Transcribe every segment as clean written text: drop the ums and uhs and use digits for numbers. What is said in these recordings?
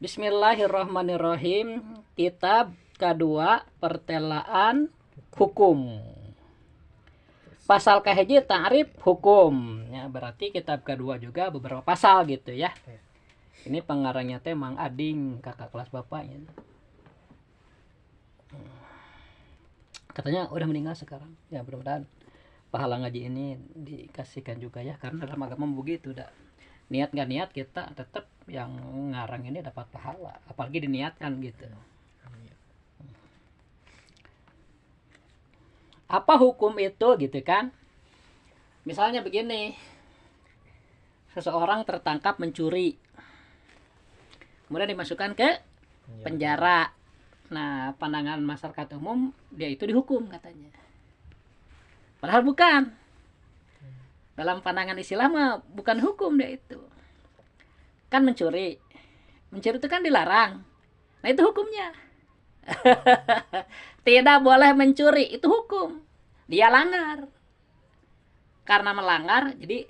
Bismillahirrahmanirrahim. Kitab kedua pertelaan hukum. Pasal kahiji ta'rif hukum. Ya, berarti kitab kedua juga beberapa pasal gitu ya. Ini pengarangnya teh Mang Ading, kakak kelas bapaknya. Katanya udah meninggal sekarang. Ya, mudah-mudahan pahala ngaji ini dikasihkan juga ya, karena dalam agama begitu dah. Niat nggak niat kita tetap yang ngarang ini dapat pahala, apalagi diniatkan gitu. Apa hukum itu gitu kan? Misalnya begini, seseorang tertangkap mencuri, kemudian dimasukkan ke penjara. Nah, pandangan masyarakat umum dia itu dihukum katanya, padahal bukan. Dalam pandangan Islam bukan hukum dia itu. Kan mencuri itu kan dilarang. Nah, itu hukumnya. Tidak boleh mencuri, itu hukum. Dia langgar. Karena melanggar jadi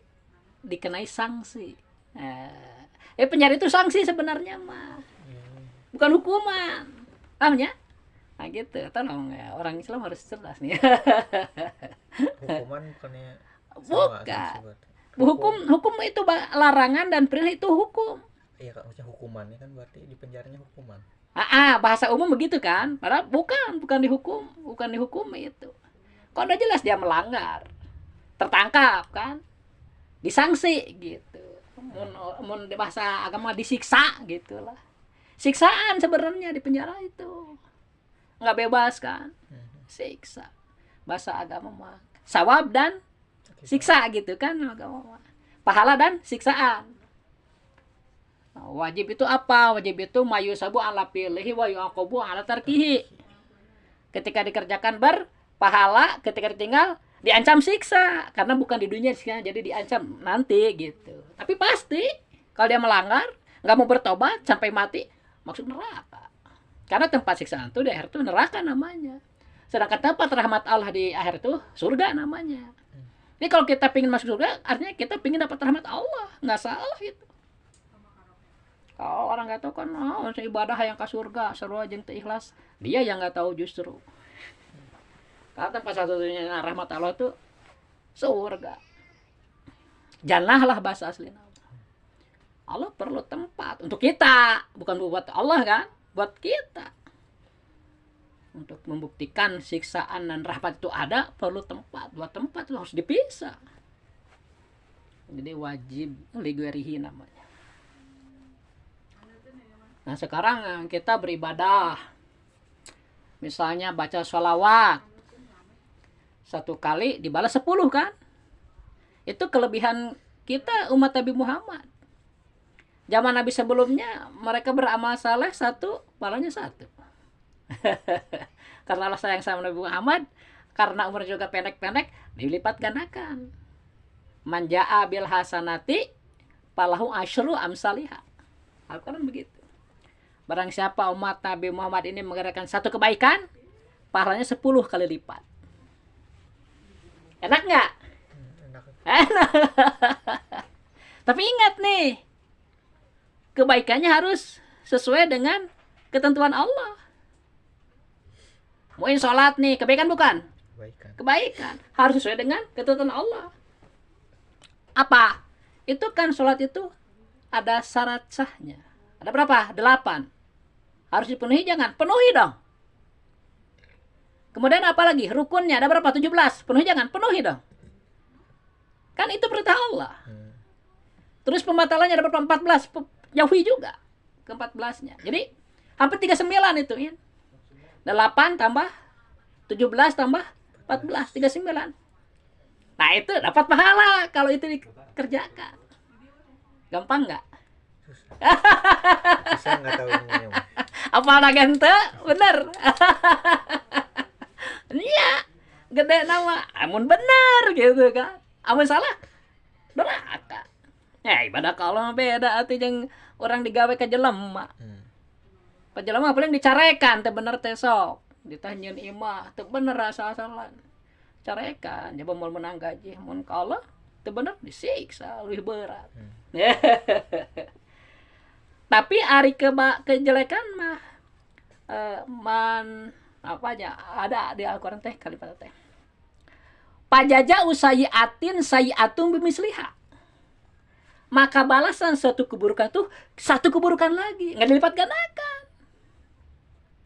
dikenai sanksi. Penjara itu sanksi sebenarnya mah. Bukan hukuman. Pahamnya? Nah gitu. Tolong ya, orang Islam harus cerdas nih. Hukuman bukannya bukan. Hukum itu larangan dan perintah itu hukum. Iya Kak, maksudnya hukumannya kan berarti di penjaranya hukuman. Bahasa umum begitu kan? Padahal bukan dihukum itu. Kok udah jelas dia melanggar. Tertangkap kan? Disanksi gitu. Mun bahasa agama disiksa gitulah. Siksaan sebenarnya di penjara itu. Enggak bebas kan? Siksa. Bahasa agama mah sawab dan siksa gitu kan, pahala dan siksaan. Nah, wajib itu apa? Wajib itu mayusabu ala pilih wa yu'aqabu ala tarkihi. Ketika dikerjakan berpahala, ketika ditinggal diancam siksa, karena bukan di dunia jadi diancam nanti gitu. Tapi pasti kalau dia melanggar, nggak mau bertobat sampai mati, maksud neraka. Karena tempat siksaan itu di akhir itu neraka namanya. Sedangkan tempat rahmat Allah di akhir itu surga namanya. Jadi kalau kita pingin masuk surga, artinya kita pingin dapat rahmat Allah. Nggak salah itu. Kalau orang nggak tahu kan, ibadah yang ke surga, seru aja yang ikhlas. Dia yang nggak tahu justru. Karena tempat satu-satunya rahmat Allah itu surga. Jannahlah bahasa asli. Allah perlu tempat untuk kita. Bukan buat Allah kan, buat kita. Untuk membuktikan siksaan dan rahmat itu ada, perlu tempat. Dua tempat itu harus dipisah. Jadi wajib ligwerihi namanya. Nah sekarang kita beribadah. Misalnya baca sholawat. 1 kali dibalas 10 kan. Itu kelebihan kita umat Nabi Muhammad. Zaman Nabi sebelumnya mereka beramal saleh 1, pahalanya 1. Karena Allah sayang sama Nabi Muhammad, karena umur juga pendek-pendek, dilipat gandakan. Manja'a bil hasanati falahu asyru amsalihha. Al-Quran begitu. Barang siapa umat Nabi Muhammad ini mengerjakan 1 kebaikan, pahalanya 10 kali lipat. Enak nggak? Enak. Tapi ingat nih, kebaikannya harus sesuai dengan ketentuan Allah. Mau sholat nih, kebaikan bukan? Kebaikan. Harus sesuai dengan ketentuan Allah. Apa? Itu kan sholat itu ada syarat sahnya. Ada berapa? 8. Harus dipenuhi, jangan? Penuhi dong. Kemudian apa lagi? Rukunnya ada berapa? 17. Penuhi, jangan? Penuhi dong. Kan itu perintah Allah. Terus pembatalannya ada berapa? 14. Jauhi juga ke 14-nya. Jadi hampir 39 itu ya. 8 tambah 17 tambah 14, 39. Nah itu dapat pahala kalau itu dikerjakan. Gampang nggak? Susah nggak tahu ini. Apa anak ente? Bener. Iya, gede nama. Amun bener gitu kan. Amun salah, neraka. Ya ibadah kalau beda arti yang orang digawe ke jelema. Pajelema paling dicarekan teh bener teh sok. Ditanyain imah teh bener asal-asalan. Carekan, coba mau menang gaji, mun kalah teh bener disiksa lebih berat. Tapi ari kejelekan mah apa aja ada di Al-Qur'an teh kalimat teh. Pajaja usayiatin sayiatum bimisliha. Maka balasan suatu keburukan itu satu keburukan lagi, nggak dilipat gandakan.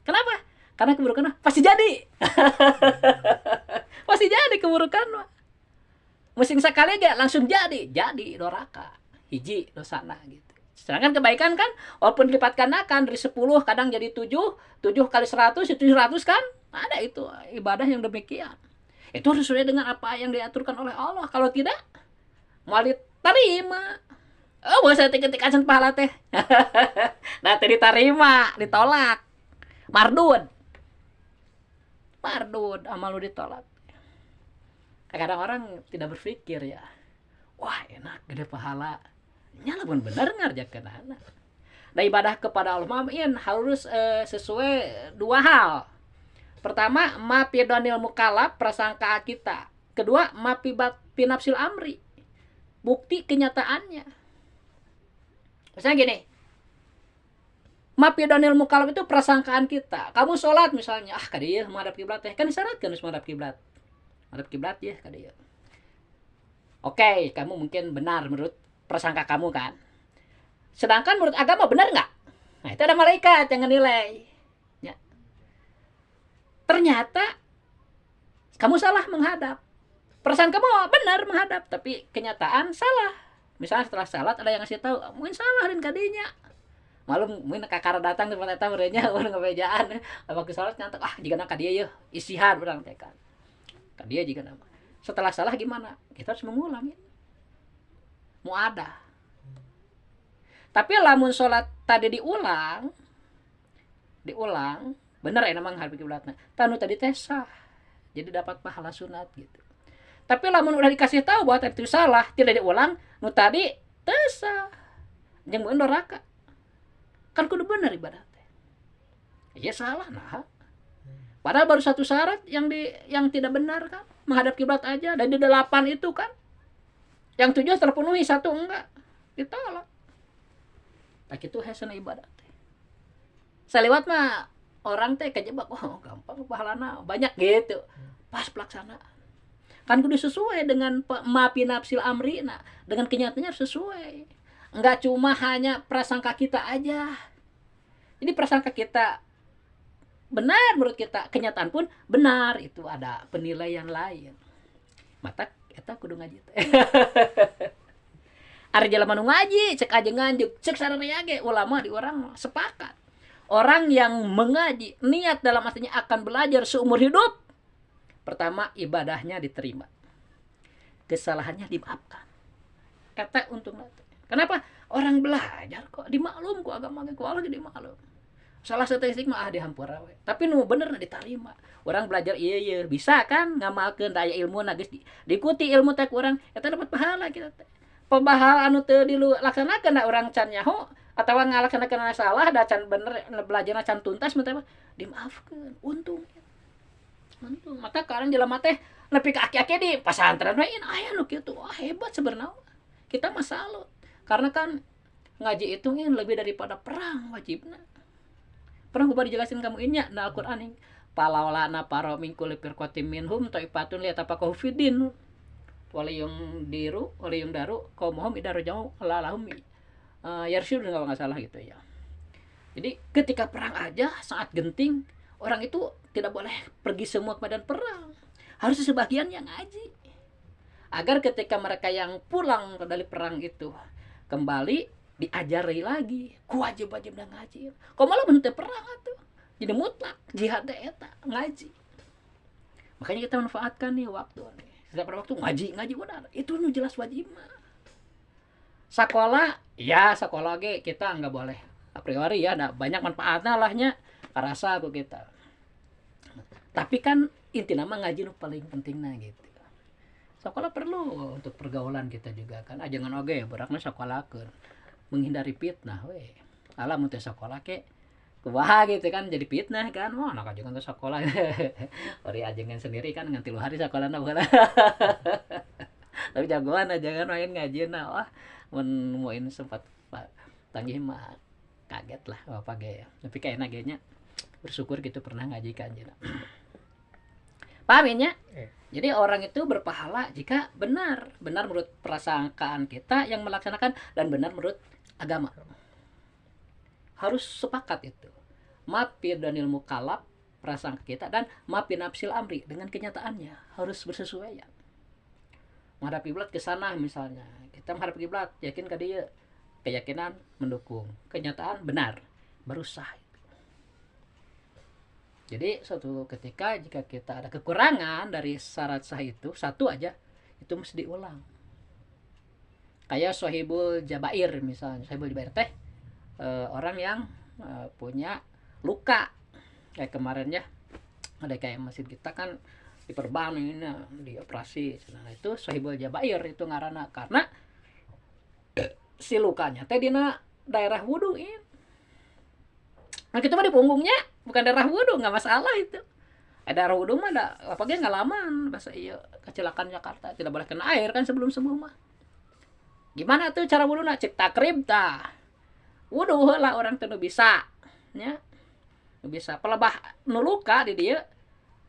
Kenapa? Karena keburukan pasti jadi. Pasti jadi keburukan mah. Mesin sekali aja langsung jadi doraka. Hiji dosana gitu. Sedangkan kebaikan kan walaupun dilipat gandakan dari 10 kadang jadi 7 kali 100 itu 700 kan? Ada itu ibadah yang demikian. Itu harus sesuai dengan apa yang diaturkan oleh Allah. Kalau tidak, mau diterima. Oh, saya ketik-ketikan pahala teh. Nah, diterima, ditolak. Mardud, amal lu ditolak. Kadang orang tidak berpikir ya. Wah, enak gede pahala. Nyala pun benar ngarjakeun anak. Nah, ibadah kepada Allah harus sesuai dua hal. Pertama, mapidonil mukalaf, prasangka kita. Kedua, pinapsil amri, bukti kenyataannya. Misalnya gini, mapidonil mukalaf itu prasangkaan kita. Kamu sholat misalnya, kadieu menghadap kiblat teh, kan disyaratkan harus menghadap kiblat. Menghadap kiblat ya kadieu. Oke, kamu mungkin benar menurut prasangka kamu kan. Sedangkan menurut agama benar nggak? Nah, itu ada malaikat yang nilai. Ternyata kamu salah menghadap. Perasaan kamu benar menghadap, tapi kenyataan salah. Misalnya setelah salat ada yang ngasih tahu, mungkin salah dan kadinya. Malum mungkin kakara datang tempat eta merenya urang ngabejaan. Waktu salat nyantok jika ka dieu yeuh istihad urang teh kan. Ka dieu jika nama. Setelah salah gimana? Kita harus mengulang ya. Muadah. Tapi lamun salat tadi diulang bener ya namang harbi kiblatna. Tanu tadi teh sah. Jadi dapat pahala sunat gitu. Tapi lamun udah dikasih tahu bahwa tadi itu salah, tidak diulang, nu tadi teu sah. Jeung mun doraka. Kan kudu bener ibadah teh. Ya salah nah. Padahal baru satu syarat yang tidak benar kan, menghadap kiblat aja. Dan di 8 itu kan yang 7 terpenuhi, 1 enggak. Ditolak. Tak itu hasilnya ibadah teh. Saliwat mah orang teh kejebak, gampang pahalana banyak gitu. Pas pelaksanaan. Kan kudu sesuai dengan pinapsil amri, dengan kenyataannya harus sesuai. Enggak cuma hanya prasangka kita aja. Jadi prasangka kita benar menurut kita, kenyataan pun benar, itu ada penilaian lain. Mata eta kudu ngaji teh. Ari jelema nu ngaji, cek ajengan cek sararea ge ulama di orang sepakat. Orang yang mengaji, niat dalam artinya akan belajar seumur hidup. Pertama, ibadahnya diterima. Kesalahannya dimaafkan. Kata untungnya. Kenapa? Orang belajar kok dimaklum ku agama ku Allah jadi dimaklum. Salah statistik mah dihampura we. Tapi nu bener diterima. Orang belajar iya bisa kan ngamalkeun daya ilmu geus diikuti ilmu teh urang eta dapat pahala kita teh. Pembahal anu teu dilaksanakeun da urang can nyaho atawa ngalaksanakeun salah da can bener belajarna can tuntas mah dimaafkeun. Untung. Maka sekarang jelema teh nepi ka aki-aki di pasantren we aya nu kitu. Hebat sebenarnya. Kita mah salut. Karena kan ngaji itu lebih daripada perang wajibna. Pernah gua dijelasin kamu inya na Al-Qur'an ning palawlana paro mingkul firqatin minhum taifatun liyatafaqahu fiddin waliyum daru qaumuhum idarujau lalahum yarsyudun kalau enggak salah gitu ya. Jadi ketika perang aja saat genting orang itu tidak boleh pergi semua ke medan perang. Harus sebagian yang ngaji. Agar ketika mereka yang pulang dari perang itu kembali diajari lagi wajib-wajib dan ngaji. Kok malah bentuk perang atuh. Jadi mutlak jihad eta ngaji. Makanya kita manfaatkan nih waktu nih. Setiap waktu ngaji benar. Itu nu jelas wajib mah. Sekolah ge kita enggak boleh a priori ya ada banyak manfaatnya lahnya karasa aku kita. Tapi kan inti nama ngaji nu paling pentingna gitu. Sekolah perlu untuk pergaulan kita juga kan. Jangan oge berakna sekolahkeun. Menghindari fitnah we. Alah mun teh sekolah ke kumaha gitu kan jadi fitnah kan. Wah, anak ajengan teh sekolah. Ori ajengan sendiri kan ngan 3 hari sekolahna baheula. Tapi jagoan jangan main ngajieuna. Wah, mun moin sempat tanggih mah kaget lah bapak ge. Tapi kayaknya genya bersyukur gitu pernah ngaji ka anjeunna. Paham ya? Jadi orang itu berpahala jika benar menurut prasangkaan kita yang melaksanakan dan benar menurut agama. Harus sepakat itu. Mafir danil mukallaf prasangka kita dan mafir nafsil amri dengan kenyataannya harus bersesuaian. Menghadap kiblat ke sana misalnya. Kita menghadap kiblat, yakin ka dieu. Keyakinan mendukung, kenyataan benar, baru sah. Jadi suatu ketika jika kita ada kekurangan dari syarat sah itu, satu aja, itu mesti diulang. Kayak Sohibul Jabair misalnya, Sohibul Jabair teh orang yang punya luka. Kayak kemarin ya, ada kayak masjid kita kan diperban ini, dioperasi. Nah itu Sohibul Jabair itu ngaranna karena si lukanya teh dina daerah wuduin. Nah kita mah di punggungnya bukan daerah wudu, nggak masalah itu. Daerah wudu mah ada apa ge ngalaman bahasa iya kecelakaan Jakarta tidak boleh kena air kan sebelum mah. Gimana tuh cara wuduna cek takrib tah. Wudu heula orang teu bisa nya. Nu bisa pelebah nu luka di dieu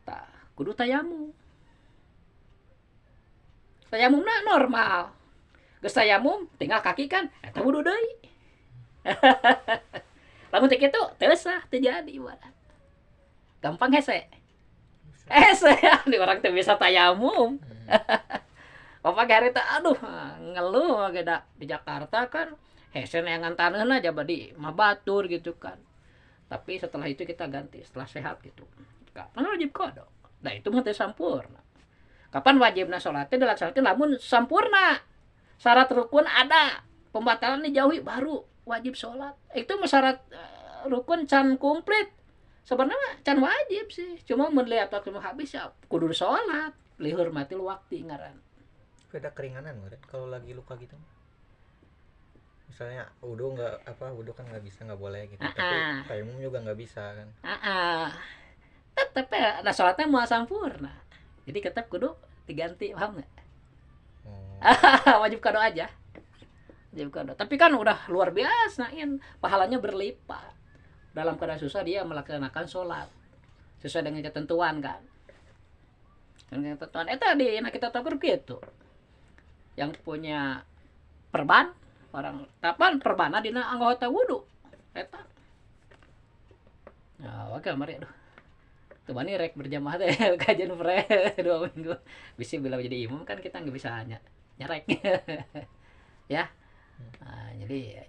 tah kudu tayamum. Tayamumna normal. Geus tayamum tinggal kaki kan eta wudu deui. Lamun teh kitu teu sah teu jadi ibarat. Gampang hese. Hese di orang teu bisa tayamum. Bapak hari teh aduh ngeluh ge da di Jakarta kan hese neangan taneuhna aja badi mah batur gitu kan. Tapi setelah itu kita ganti setelah sehat gitu. Kapan wajib qada? Nah itu mah teh sampurna. Kapan wajibna salat teh dilaksanakeun lamun sampurna. Syarat rukun ada, pembatalan dijauhi baru wajib sholat. Itu syarat rukun can komplit. Sebenarnya can wajib sih. Cuma melihat waktu habis ya kudu sholat. Lihurmatil waktu ngaran. Ada keringanan nggak kalau lagi luka gitu? Misalnya wudu kan nggak bisa nggak boleh gitu. Tapi tayamum juga nggak bisa kan? Tetep ya, nah sholatnya mau sampurna. Jadi tetap kudu diganti, paham nggak? Wajib kado aja. Wajib kado. Tapi kan udah luar biasa in pahalanya berlipat. Dalam keadaan susah dia melaksanakan sholat sesuai dengan ketentuan kan. Dengan ketentuan tadi kita tahu gitu. Yang punya perban orang kapan perbana dina anggota wudu eta. Nah, oke mari aduh. Tuh bani rek berjamaah teh kajian 2 minggu. Bisa bila jadi imam kan kita nggak bisa nyarek. Ya. Nah,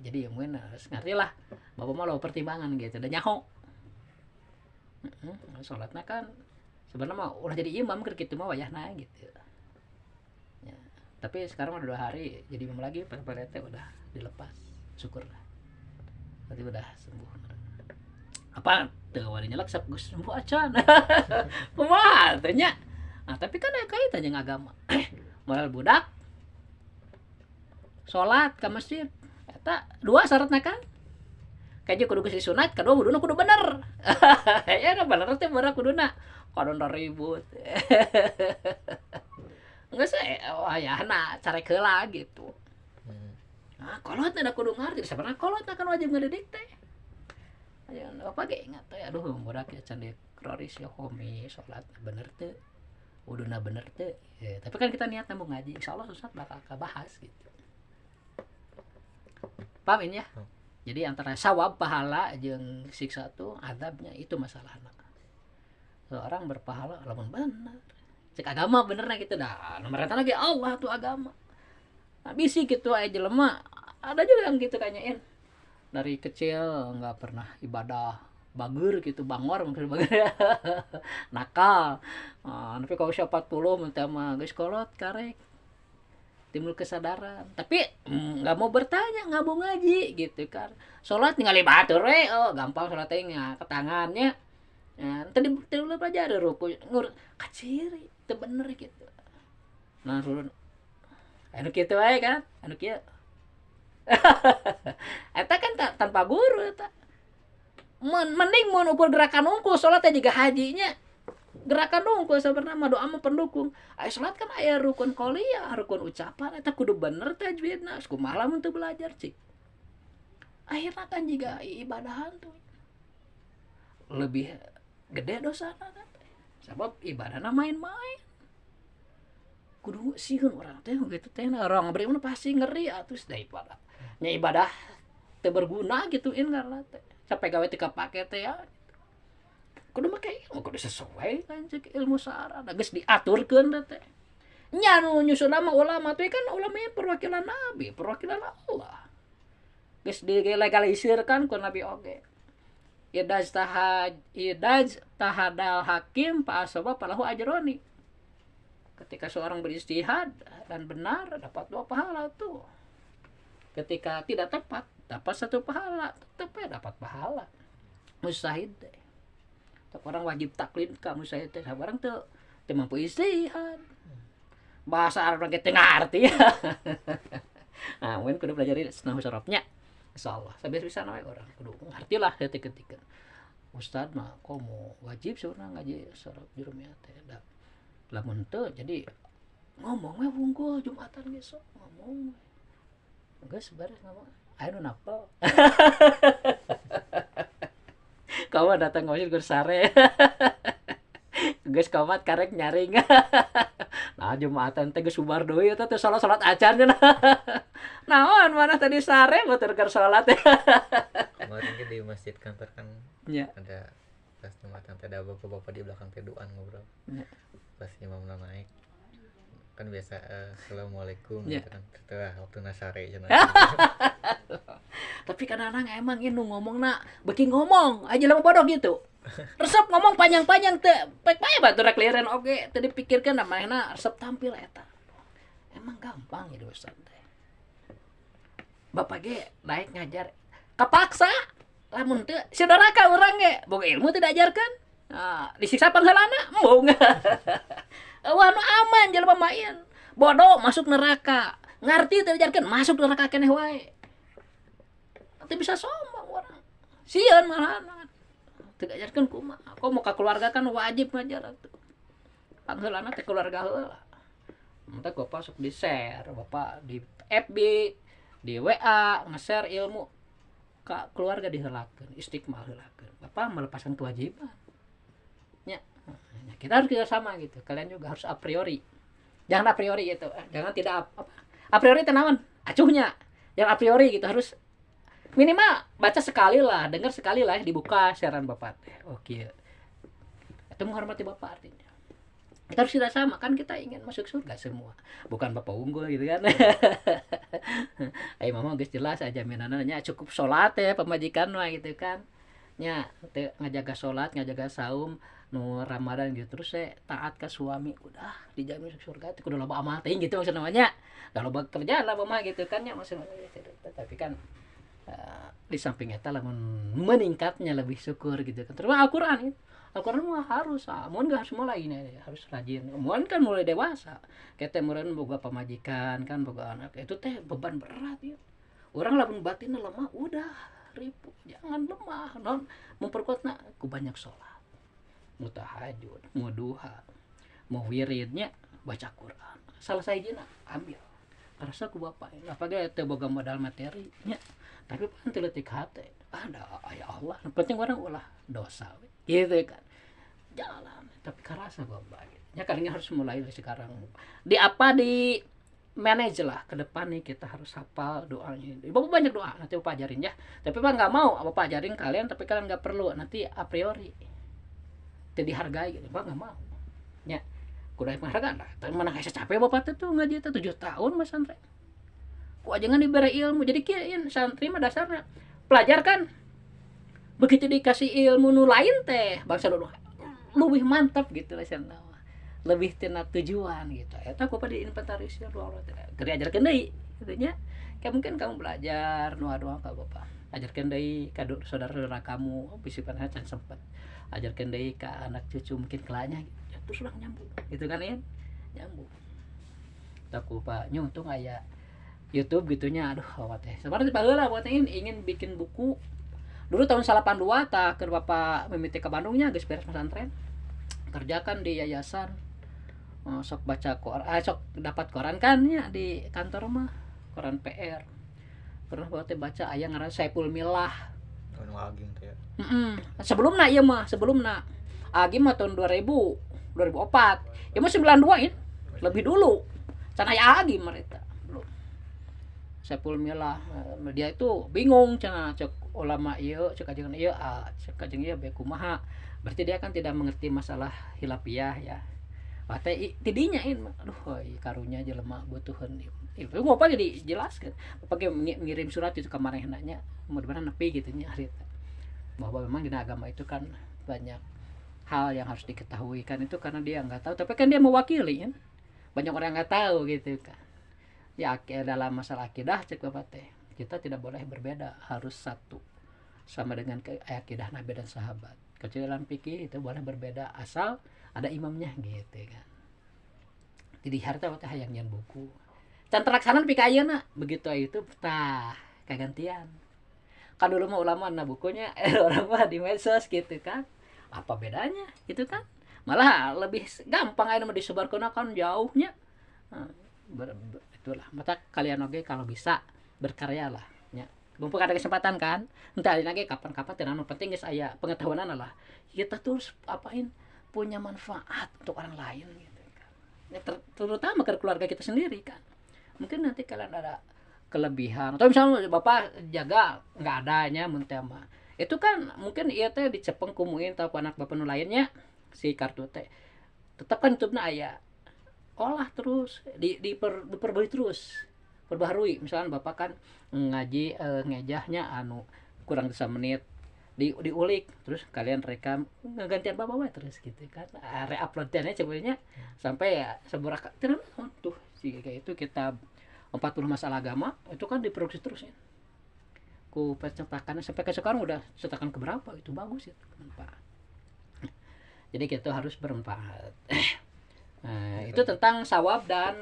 jadi mungkin harus ngerti lah. Bapak mah lo pertimbangan gitu dan nyaho. Salatna kan sebenarnya mah udah jadi imam keur kitu mah wayahna gitu. Ya. Tapi sekarang udah 2 hari jadi imam lagi teh udah dilepas. Syukurlah. Berarti udah sembuh. Apa teu wani nyelak sak geus sembuh acan. Kumaha teh nya? Nah, tapi kan ada kaitannya dengan agama. Moral budak salat ke masjid eta 2 syaratna kan kayak kudu geus sunat kedua wuduna kudu bener. Ya bener teh bener kuduna kadon ribut. Geus wayahna carek heula gitu. Nah, kolot ada kudu ngarti sebenarnya kolot kan wajib ngadidik teh. Aya apa ge ingat teh aduh budak ya can dikroris ya homi salat bener teh wuduna bener teh. Ya, tapi kan kita niat mau ngaji insyaallah susah bakal kabahas gitu. Pahamin ya. Jadi antara sawab pahala jeung siksa tuh azabnya itu masalahna. Seorang berpahala lamun bener. Cek agama benerna gitu dah. Nomor eta lagi Allah tuh agama. Nah, bisi gitu aja jelema. Ada juga yang gitu kayaknya dari kecil nggak pernah ibadah bager gitu bangor mungkin bager nakal. Tapi kalau usia 40 minta mah geus kolot karek. Timbul kesadaran tapi nggak mau bertanya nggak mau ngaji gitu kan sholat tinggal batur gampang sholat tengah ke tangannya tadi lu pelajari ruku ngur kaciri itu bener gitu nah turun anu gitu aja kan anu kieu eta kan tanpa guru eta mending mun ukur gerakan unggul sholatnya juga hajinya gerakan unggul sebenarnya mah doa mah pendukung. Aya salat kan aya rukun qauliyah, rukun ucapan eta kudu bener tajwidna. Kumaha lamun teu belajar cik. akhirnya kan juga ibadahan tuh lebih gede dosa kan, sebab ibadahna main-main. Kudu sieun orang teh gitu teh, orang beriman pasti ngeri atuh daripada nya ibadah teu berguna gituin karena teh sampai gawe teu kapake teh ya. Kudu make ilmu, kudu sesuai kan cek ilmu syara, geus diaturkeun teh. Nya nu nyusun mah ulama teh kan ulama perwakilan nabi, perwakilan Allah. Geus dilegalisir kan ku nabi oge. Idaj tahadal hakim fa asaba falahu ajroni. Ketika seorang berijtihad dan benar dapat 2 pahala tuh. Ketika tidak tepat dapat 1 pahala, tetap ya dapat pahala. Mustahid deh. Orang wajib taklid ka mustahid teh sabarang teu mampu ijtihad. Bahasa Arab ge teu ngarti. Nah, mun kudu belajar nahwu sarafnya. Insyaallah sabisa we orang kudu ngartilah detik-detik. Ustad mah komo wajib sebenarnya ngaji saraf jurumiyah teh da. Lamun teu jadi ngomong we wungkul Jumatan ge sok ngomong. Geus beres ngomong. Aya nu napal. Kawan datang ngomongin gue sare. Geus komat karek nyaring. Nah Jumatan teh geus subar deui eta teh salat acan cenah. Naon mana tadi sare motor keur salat. Kemarin ke di masjid kantor kan Ya. ada pas Jumatan teh ada bapak-bapak di belakang teh doan ngobrol. Ya. Pas imamna naik kan biasa assalamualaikum Ya. gitu kan. Setelah waktu nasare cenah. Tapi kadang-kadang emang ini ngomongna beuki ngomong aja lama bodoh gitu. Resep ngomong panjang-panjang teh bae batur rek lieureun oge teu dipikirkeun namanya resep tampil eta. Emang gampang ya Ustaz teh. Bapak ge naik ngajar kapaksa lamun teu saudara ka urang ge boga ilmu teu diajarkeun. Nah, disiksa pangheulana embung. Wah nu aman jelema main. Bodoh masuk neraka. Ngarti teu diajarkeun masuk neraka keneh wae. Teu bisa sombong urang. Sieun malahan. Teu diajarkeun kumaha. Komo ka keluarga kan wajib ngajar atuh. Pangheulana teh keluarga heula. Entah Bapak sok di-share, Bapak di FB, di WA nge-share ilmu ka keluarga diheulakeun, istiqmal heulakeun. Bapak melepaskan kewajiban. Nya, kita harus kerjasama gitu. Kalian juga harus a priori. Jangan a priori gitu. Jangan tidak apa. A priori teh naon? Acuhnya. Yang a priori gitu harus minimal baca sekali lah, dengar sekali lah dibuka siaran Bapak. Oke. Itu menghormati Bapak artinya. Kita harus sama kan kita ingin masuk surga semua. Bukan Bapak unggul gitu kan. Ayo mama geus jelas aja minana nya cukup salat ya pemajikan mah gitu kan. Nya ngajaga salat, ngajaga saum nu Ramadan gitu terus taat ke suami udah dijamin masuk surga itu kudu loba amal teh gitu maksudna namanya. Da loba kerjaan lah mama gitu kan ya maksudnya tapi kan di samping eta lamun meningkatnya lebih syukur gitu kan. Terus Al-Qur'an ya. Al-Qur'an mah harus mun enggak harus mulai ini harus rajin. Mun kan mulai dewasa. Kita meureun boga pamajikan kan boga anak. Itu teh beban berat ya. Orang lamun batinna lemah udah ripu. Jangan lemah. Non memperkuatna ku banyak salat. Mau tahajud, mau duha, mau wiridnya baca Quran. Salah sajina ambil. Karasa ku bapak. Apage teu boga modal materi nya. Tapi pan teu leutik hate. Ada aya Allah. Penting orang ulah dosa we. Gitu kan. Jalan tapi karasa bapak gitu. Ya kalian harus mulai dari sekarang. Di manage lah ke depan nih kita harus hafal doanya. Bapak banyak doa nanti Bapak ajarin ya. Tapi Bapak enggak mau Bapak ajarin kalian tapi kalian enggak perlu nanti a priori. Teu dihargai gitu. Bapak enggak mau. Ya. Kudu menghargaan lah. Tapi mana kayak capek Bapak tuh ngaji teh 7 tahun Mas Andre. Ku ajangan diberi ilmu jadi kieu santri mah dasarnya pelajar kan begitu dikasih ilmu nu lain teh bangsa nu lebih mantap gitu lah cenah lebih tina tujuan gitu eta ku di inventarisir Allah keur diajarkeun deui kitu nya kayak mungkin kamu belajar doa-doa ka Bapak ajarkeun deui ka saudara-saudara kamu bisipanna can sempet ajarkeun deui ka anak cucu mungkin kelanya gitu terus udah nyambung gitu kan ya nyambung tak ku Pak nyuntung aya YouTube gitunya aduh awat teh sebenarnya baheula buat ingin bikin buku dulu tahun 82 tah keur Bapak mimiti ke Bandungnya geus beres pesantren kerjakan di yayasan sok baca Quran sok dapat koran kan ya di kantor mah koran PR pernah baca aya ngaran Saiful Milah. Anu Agim teh ya. Sebelumna ieu mah, sebelumna. Agim mah tahun 2004. Ieu mah 92 lebih dulu. Can aya Agim mereka. Belum. Saiful Milah dia itu bingung cenah cek ulama ieu, cek ajengan ieu, cek ajengan ieu bae kumaha. Berarti dia kan tidak mengerti masalah hilafiyah ya. Teh tidinya aduh karunya jelema butuhan itu ngopa jadi jelaskan pakai ngirim surat itu ke manehnanya mudah-mudahan nepi gitu nya harita bahwa memang di agama itu kan banyak hal yang harus diketahui kan itu karena dia nggak tahu tapi kan dia mewakili kan banyak orang nggak tahu gitu kan ya dalam masalah akidah cek bapak teh kita tidak boleh berbeda harus satu sama dengan akidah Nabi dan sahabat kecuali dalam fikih itu boleh berbeda asal ada imamnya gitu kan jadi harta teh hayang nyan buku can terlaksana pika ayeuna begitu itu tah kagantian kan dulu mah ulama na bukunya orang mah di medsos gitu kan apa bedanya gitu kan malah lebih gampang ayeuna mah disebarkeun kan jauhnya itulah mata kalian oge kalau bisa berkaryalah nya mumpung ada kesempatan kan entah lagi kapan-kapan teh anu penting geus aya pengetahuan lah kita terus apain punya manfaat untuk orang lain gitu kan. Ya, terutama ke keluarga kita sendiri kan. Mungkin nanti kalian ada kelebihan atau misalnya bapak jaga nggak adanya muntama. Itu kan mungkin iya teh dicepeng kumuin atau anak bapak nu lainnya si kartu teh. Tetap kan YouTube-na aya. Olah terus diperbarui terus. Perbaharui misalnya bapak kan ngaji ngejahnya anu kurang 1 menit diulik terus kalian rekam gantian bapak terus gitu kan re-uploadannya sebenarnya sampai ya seberapa terus tuh sih kayak itu kitab 40 masalah agama itu kan diproduksi terus ya ku percetakannya sampai ke sekarang udah cetakan keberapa itu bagus itu manfaat jadi kita harus bermanfaat itu tentang sawab dan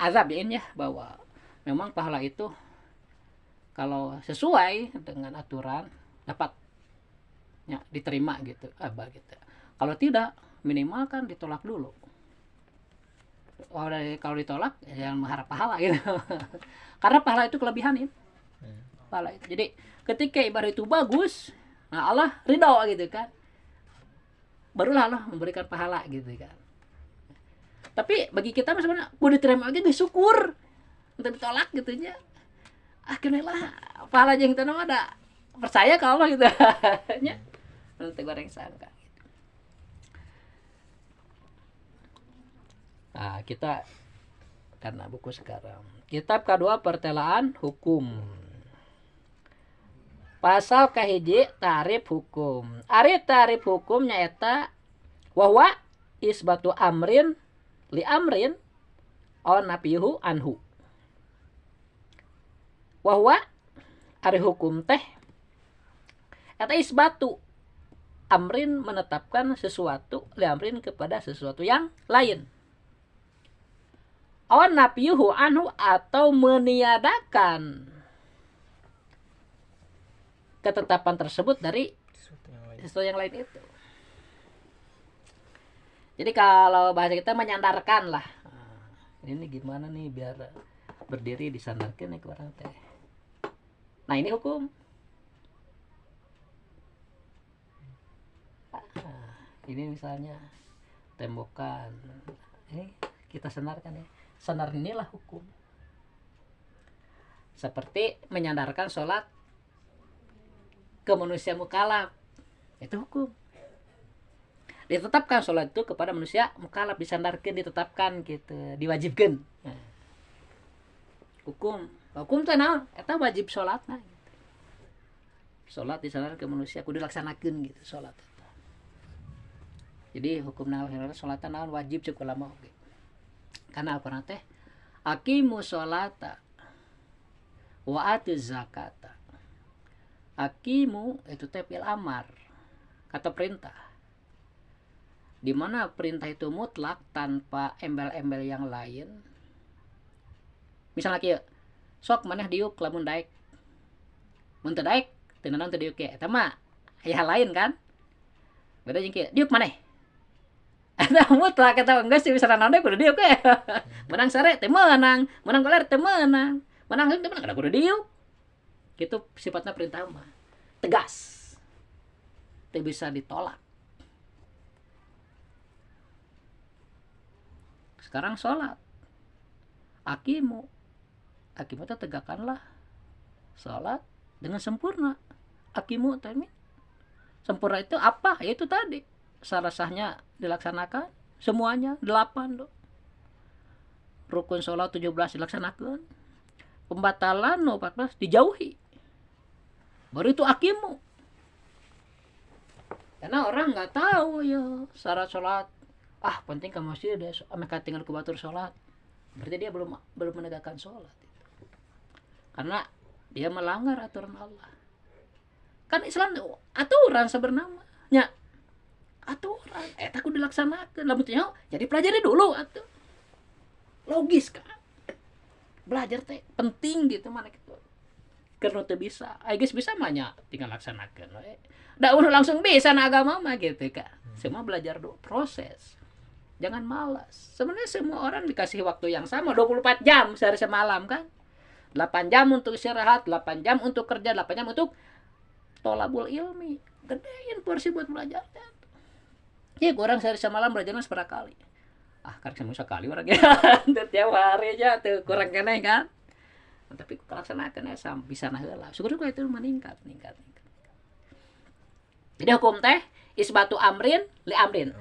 azab ya bahwa memang pahala itu kalau sesuai dengan aturan dapat ya, diterima gitu gitu. Kalau tidak minimal kan ditolak dulu. Kalau ditolak ya jangan mengharap pahala gitu. Karena pahala itu kelebihan ya. Pahala itu. Jadi ketika ibadah itu bagus, nah Allah ridho gitu kan. Barulah Allah memberikan pahala gitu kan. Tapi bagi kita sebenarnya kudu diterima aja bersyukur. Untuk ditolak gitu nya. Akhirnya lah pahala yang kita ada percaya kalau Allah gitu nya nanti goreng sangka gitu. Nah kita karena buku sekarang kitab kedua pertelaan hukum pasal kahiji tarif hukum ari tarif hukum nyaeta wahwa isbatu amrin li amrin aw nafyuhu anhu wahwa ari hukum teh eta isbatu amrin menetapkan sesuatu li amrin kepada sesuatu yang lain awan nafyuhu anhu atau meniadakan ketetapan tersebut dari sesuatu yang lain itu jadi kalau bahasa kita menyandarkan lah ini gimana nih biar berdiri disandarkan nih ke orang teh nah ini hukum ini misalnya tembokan ini kita sandarkan ya sandar inilah hukum seperti menyandarkan sholat ke manusia mukallaf itu hukum ditetapkan sholat itu kepada manusia mukallaf disandarkan ditetapkan gitu diwajibkan nah. hukum teh naon eta wajib sholatna gitu. Sholat disandarkan ke manusia kudu dilaksanakeun gitu sholat jadi hukum naon sholat naon wajib cek ulama oge karena Al-Qur'an teh aqimu sholata wa atuz zakata aqimu itu teh fi'il amar kata perintah di mana perintah itu mutlak tanpa embel-embel yang lain misalnya kieu sok maneh diuk lamun daek mun teu daek teu naon teu diuk ge eta mah aya hal lain kan beda jeung kieu diuk maneh eta mutlak eta geus bisa naon deui kudu diuk ge menang sare teh menang menang goler teh menang menang itu menang kada kudu diuk. Gitu sifatnya perintah mah. Tegas. Teu bisa ditolak. Sekarang sholat. Akimu teh tegakkanlah sholat dengan sempurna. Akimu teh sempurna itu apa? Yaitu tadi sah-sahnya dilaksanakan semuanya 8 loh. Rukun sholat 17 dilaksanakan. Pembatalan 14 dijauhi. Baru itu akimu. Karena orang nggak tahu ya syarat sholat. Penting ke masjid deh. Mereka tinggal ke batur sholat. Berarti dia belum menegakkan sholat. Karena dia melanggar aturan Allah. Kan Islam aturan sebenarnya. Aturan. Takut dilaksanakan. Lamun jadi pelajari dulu atuh. Logis kan. Belajar teh penting gitu mana gitu. Karena teu bisa. Guys bisa mah nya tinggal laksanakeun we. Da langsung bisa na agama mah gitu kan. Semua belajar dulu proses. Jangan malas. Sebenarnya semua orang dikasih waktu yang sama 24 jam sehari semalam kan. 8 jam untuk istirahat, 8 jam untuk kerja, 8 jam untuk tolabul ilmi. Gedein porsi buat belajar. Ya, orang sehari semalam belajarnya seberapa kali. Karena semua sekali orangnya. Tiap hari aja tuh kurang keneh kan. Tapi pelaksanaannya bisa nah heula. Syukur-syukur itu meningkat. Jadi hukum teh isbatu amrin li amrin.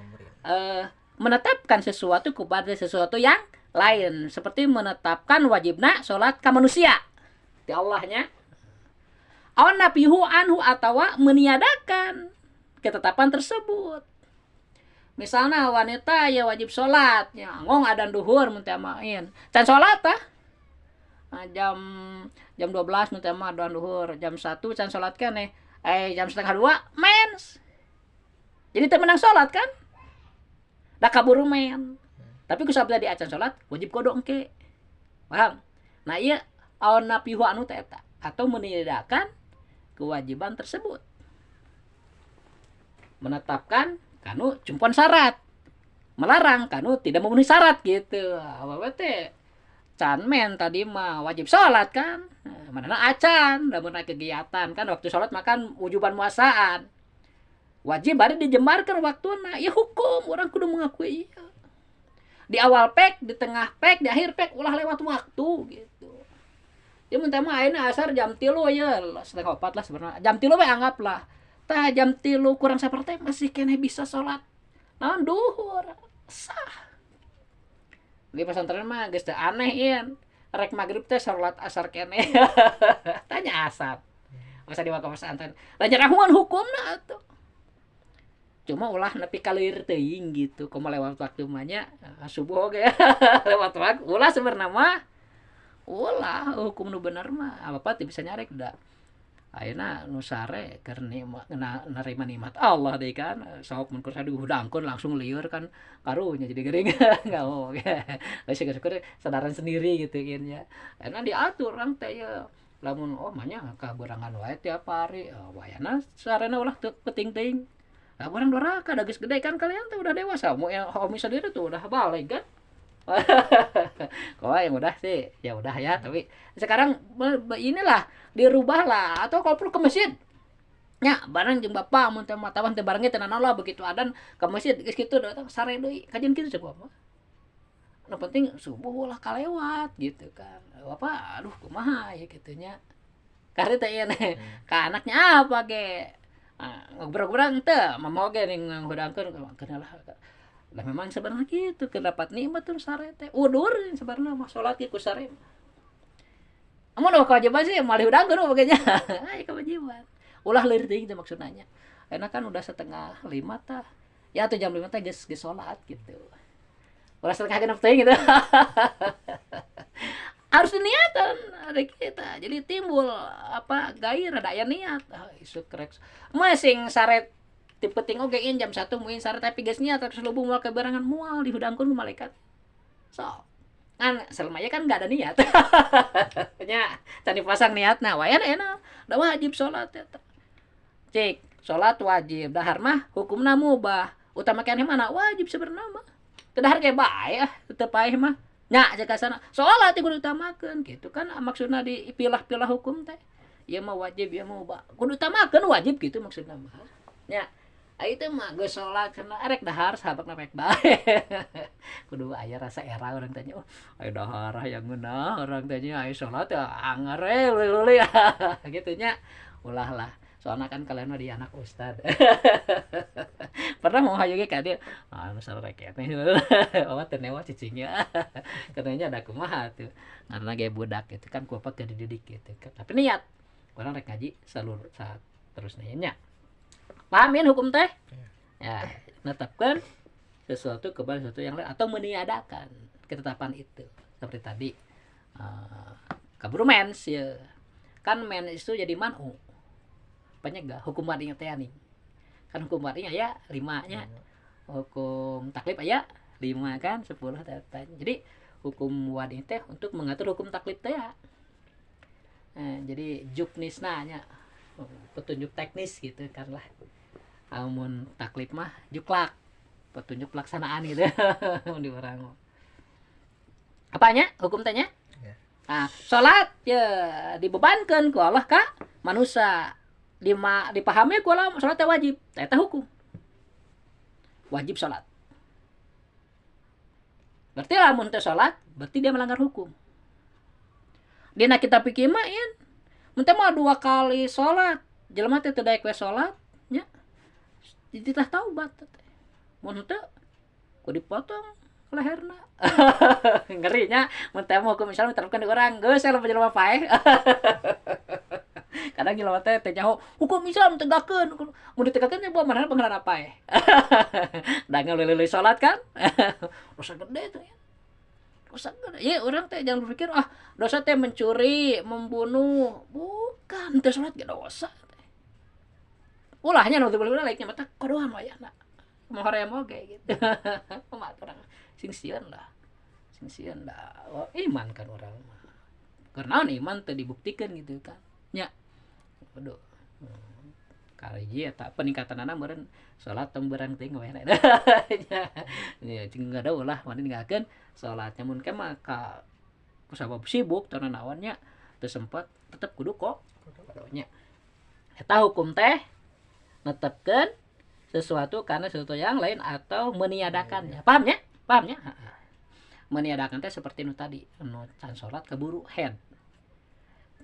Menetapkan sesuatu kepada sesuatu yang lain, seperti menetapkan wajibna sholat ka manusia di Allahnya. Awan nafihu anhu atawa meniadakan ketetapan tersebut. Misalnya wanita ya wajib sholat, ya ngong adan duhur muntah main, can sholat jam 12 muntah mah adan duhur, jam 1 can sholat keneh, jam setengah 2 mens. Jadi teu menang sholat kan? Da kaburu men. Tapi ku sabda di acan sholat wajib kodok engke. Paham? Nah iya awan nafihu anu teh eta atau meniadakan kewajiban tersebut. Menetapkan kanu cumpon syarat. Melarang kanu tidak memenuhi syarat gitu. Apa teh? Can men tadi mah wajib sholat kan. Manana acan, lamun kegiatan kan waktu sholat makan wujuban muasaan. Wajib bari dijembarkan waktuna. Ya hukum orang kudu mengakui iya. Di awal pek, di tengah pek, di akhir pek ulah lewat waktu gitu. Ya mun teh mah ayeuna asar jam 3 ya, setengah 4 lah sebenarnya. Jam 3 we anggaplah. Tah jam 3 kurang saperteh masih keneh bisa salat. Naon duhur. Sah. Di pesantren mah geus teu aneh ieu. Rek magrib teh salat asar keneh. Tanya asar. Masa di wakaf pesantren. Da nyarahuan hukumna atuh. Cuma ulah nepi kalir teuing gitu. Komo lewat waktu mah nya subuh ge. Lewat waktu ulah sebenarnya mah. Ulah hukum nu bener mah apa teh bisa nyarek da. Ayeuna nu sare keur narima nikmat Allah deui kan. Sok mun kursa dihudangkeun langsung lieur kan karunya jadi gering. Enggak oge. Geus syukur sadaran sendiri gitu nya. Ayeuna diatur urang teh ya. Lamun mah nya kaberangan wae tiap hari. Wayana sarena ulah teu penting teuing. Orang doraka geus gede kan kalian tuh udah dewasa. Mau yang homi sendiri tuh udah balik kan. Kalau yang udah sih ya udah ya, tapi sekarang inilah dirubahlah atau kalau perlu ke masjid. Nya bareng jeung bapak mun teh matawan teh barengnya teh nanaon lah begitu adan ke masjid geus kitu datang sare deui. Kajian kitu coba mah. Nu penting subuh lah kalewat gitu kan. Bapak aduh kumaha ya kitu nya. Karena teh ieu ka anaknya apa ge. Ngobrol-ngobrol teh mama oge ning ngudangkeun kenalah. Lah memang sebenarnya gitu kedapat nikmat tuh sare teh. Udur sebenarnya mah salat ku sare. Amun kewajiban sih malih udangkeun bagenya. Ai kewajiban. Ulah leueur teuing teh maksudna nya. Enak kan udah 4:30 tah. Ya atuh jam 5 teh geus salat gitu. Ulah 4:30 teuing gitu. Harus niatan ada kita. Jadi timbul gairah daya niat. Isuk rek. Masing sare ti penting oge jam 1 muin sare tapi geus niat terus lubung moal keberangan moal dihudangkeun ku malaikat. So, kan selmanya kan enggak ada niat. Nya can dipasang niatna wae enak. Da wajib salat eta. Cek, salat wajib, dahar mah hukumna mubah. Utamakeun mana wajib sebenarnya mah. Teu dahar ge bae teu paeh mah. nya jaga sana salat kudu utamakeun gitu kan maksudna dipilah-pilah hukum teh ieu mah wajib ieu mah kudu utamakeun wajib gitu maksudna mah nya itu mah geus salat cenah arek dahar sahabakna pek bae kudu aya rasa era urang tanya oh aya dahar hayang ngeunah urang tanya aya salat ya anger luli-luli gitu nya ulah lah soalnya kan kalian mah di anak ustad pernah mau hayu ge ka dieu masalah reket oh tenewa cicingnya katanya ada kumaha tuh karena gaya budak gitu kan ku apa ke dididik gitu kan tapi niat orang rek ngaji seluruh saat terus nanya pahamin hukum teh ya netapkan sesuatu kepada sesuatu yang lain atau meniadakan ketetapan itu seperti tadi kaburu mens ya kan mens itu jadi man'u banyak gak hukum wadinya teh nih kan hukum wadinya ya 5-nya hukum taklif aya 5 kan 10 teh jadi hukum wadi teh untuk mengatur hukum taklif teh ya. Jadi juknisna nya petunjuk teknis gitu kan lah amun taklif mah juklak petunjuk pelaksanaan gitu di orang apanya hukum tanya salat ya dibebankan ku Allah ka manusia dipahami ku Allah salat teh wajib eta hukum wajib salat berarti lamun teu salat berarti dia melanggar hukum dina kita pikir mah mun teh mah 2 kali salat jelema teh teu daek we salat nya dititah taubat teh mun teu ku dipotong leherna ngeri nya mun teh mah hukum misalnya diterapkan di urang geus jelema paeh kadang jelema teh nyaho hukum Islam tegakkeun mun ditegakkeun teh manahan pangaran apa da ngeleuleuleuy salat kan dosa gede tuh ya dosa gede ya orang teh jangan berpikir dosa teh mencuri membunuh bukan teh salat ge dosa ulahnya nu teu boleh laiknya mata kodohan mah ya mau hoream oge gitu mah orang sing sieun lah iman kan orang mah karena iman teh dibuktikan gitu kan nya aduh kaliji eta peningkatanana meureun salat temberang teuing we nya cing ada ulah mani ninggalkeun salatnya mun ke mah ka kusabab sibuk teu naonnya teu sempat tetep kudu kok nya eta hukum teh netepkeun sesuatu karena sesuatu yang lain atau meniadakannya pahamnya meniadakan teh seperti nu tadi nu can salat kaburu head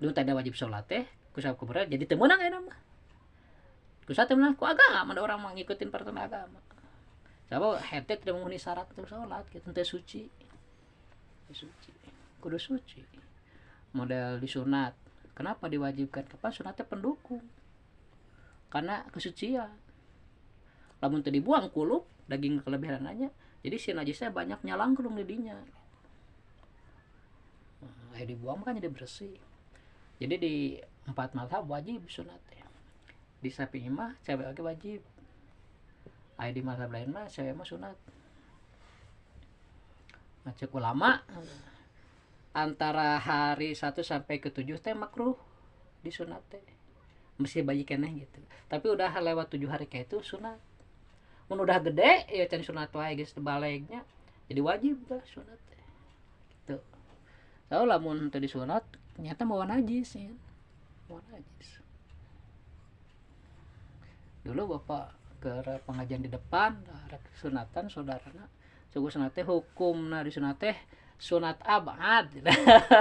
nu tanda wajib salat teh kusab kumaha jadi teu meunang eta mah kusab teu meunang ku agama ada orang mah ngikutin peraturan agama sabab hete teu memenuhi syarat untuk salat kitu teh suci kudu suci model disunat kenapa diwajibkan kapan sunatnya pendukung karena kesucian lamun teu dibuang kulup daging kelebihannya jadi si najisnya banyak nyalangkrung di dinya ayo dibuang kan jadi bersih jadi di 4 mazhab wajib sunat ya. Di Syafi'i mah cewek oge wajib. Aya di mazhab lain mah cewek mah sunat. Macek ulama antara hari 1 sampai ke 7 teh makruh disunat teh. Mesti bayi keneh gitu. Tapi udah lewat 7 hari kayak itu sunat. Mun udah gede ya can sunat wae geus tebalegnya. Jadi wajib dah sunat teh. Gitu. Tahu lamun teu disunat ternyata bawa najis ya. Najis. Dulu bapak ke pengajian di depan rek sunatan saudarana suku sunat teh hukum nah di sunat teh sunat abad